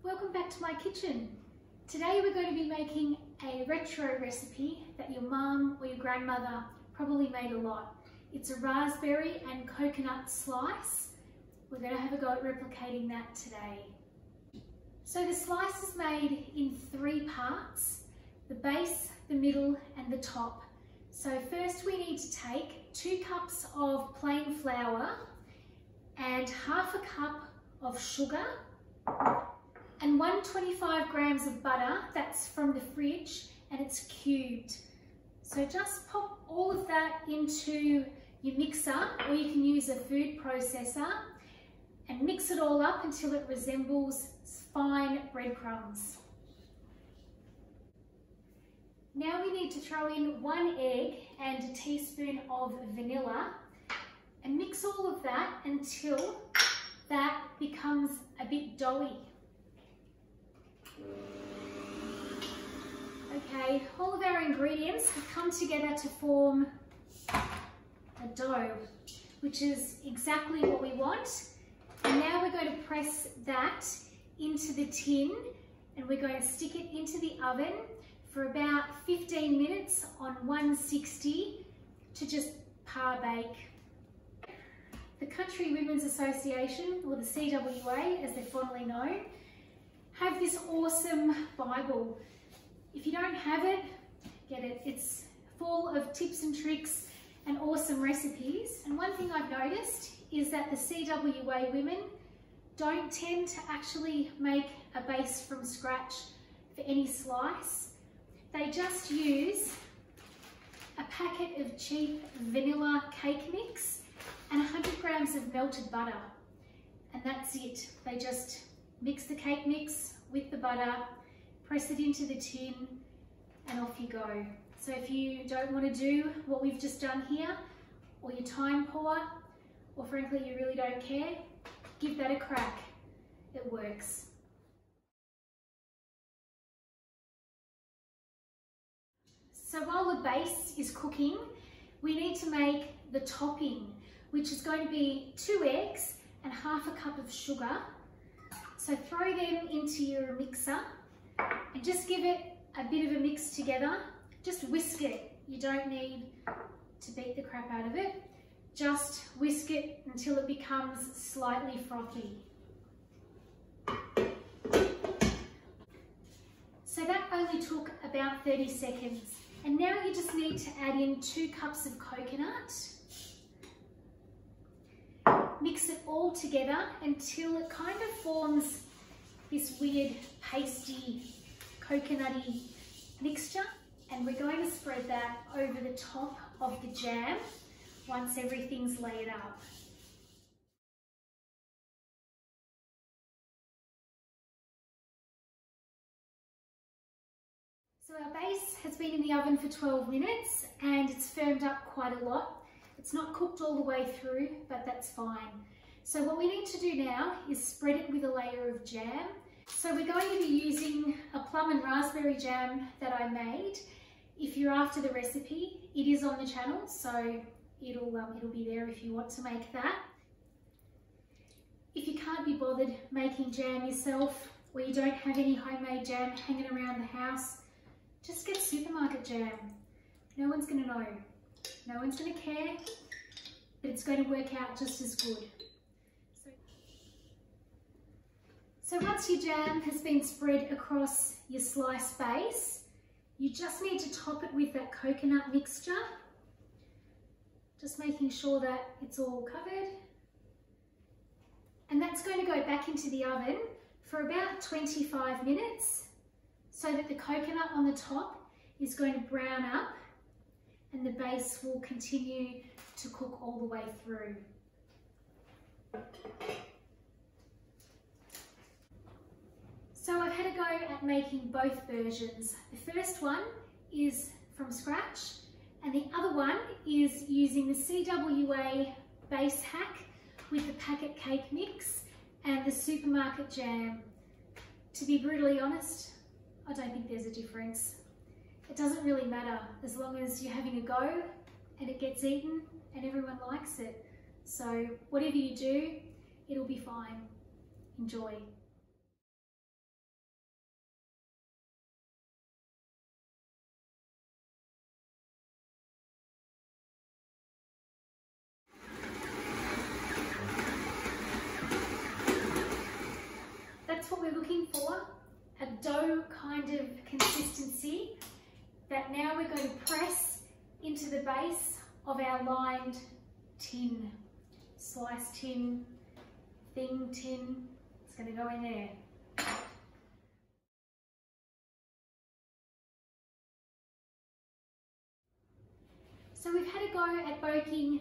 Welcome back to my kitchen. Today we're going to be making a retro recipe that your mum or your grandmother probably made a lot. It's a raspberry and coconut slice. We're going to have a go at replicating that today. So the slice is made in 3 parts: the base, the middle and the top. So first we need to take 2 cups of plain flour and half a cup of sugar and 125 grams of butter. That's from the fridge and it's cubed. So just pop all of that into your mixer, or you can use a food processor, and mix it all up until it resembles fine breadcrumbs. Now we need to throw in 1 egg and a teaspoon of vanilla and mix all of that until that becomes a bit doughy. Okay, all of our ingredients have come together to form a dough, which is exactly what we want. And now we're going to press that into the tin and we're going to stick it into the oven for about 15 minutes on 160 to just par bake. The Country Women's Association, or the CWA as they're fondly known, have this awesome Bible. If you don't have it, get it. It's full of tips and tricks and awesome recipes. And one thing I've noticed is that the CWA women don't tend to actually make a base from scratch for any slice. They just use a packet of cheap vanilla cake mix and 100 grams of melted butter. And that's it. They just mix the cake mix with the butter, press it into the tin, and off you go. So if you don't want to do what we've just done here, or you're time poor, or frankly you really don't care, give that a crack. It works. So while the base is cooking, we need to make the topping, which is going to be 2 eggs and half a cup of sugar. So throw them into your mixer and just give it a bit of a mix together. Just whisk it. You don't need to beat the crap out of it. Just whisk it until it becomes slightly frothy. So that only took about 30 seconds. And now you just need to add in 2 cups of coconut. Mix it all together until it kind of forms this weird pasty, coconutty mixture. And we're going to spread that over the top of the jam once everything's laid up. So our base has been in the oven for 12 minutes and it's firmed up quite a lot. It's not cooked all the way through, but that's fine. So what we need to do now is spread it with a layer of jam. So we're going to be using a plum and raspberry jam that I made. If you're after the recipe, it is on the channel, so it'll be there if you want to make that. If you can't be bothered making jam yourself, or you don't have any homemade jam hanging around the house, just get supermarket jam. No one's going to know. No one's going to care, but it's going to work out just as good. So once your jam has been spread across your slice base, you just need to top it with that coconut mixture. Just making sure that it's all covered. And that's going to go back into the oven for about 25 minutes so that the coconut on the top is going to brown up and the base will continue to cook all the way through. So I've had a go at making both versions. The first one is from scratch and the other one is using the CWA base hack with the packet cake mix and the supermarket jam. To be brutally honest, I don't think there's a difference. It doesn't really matter as long as you're having a go and it gets eaten and everyone likes it. So whatever you do, it'll be fine. Enjoy. what we're looking for, a dough kind of consistency that now we're going to press into the base of our lined tin. Sliced tin, thin tin, it's going to go in there. So we've had a go at baking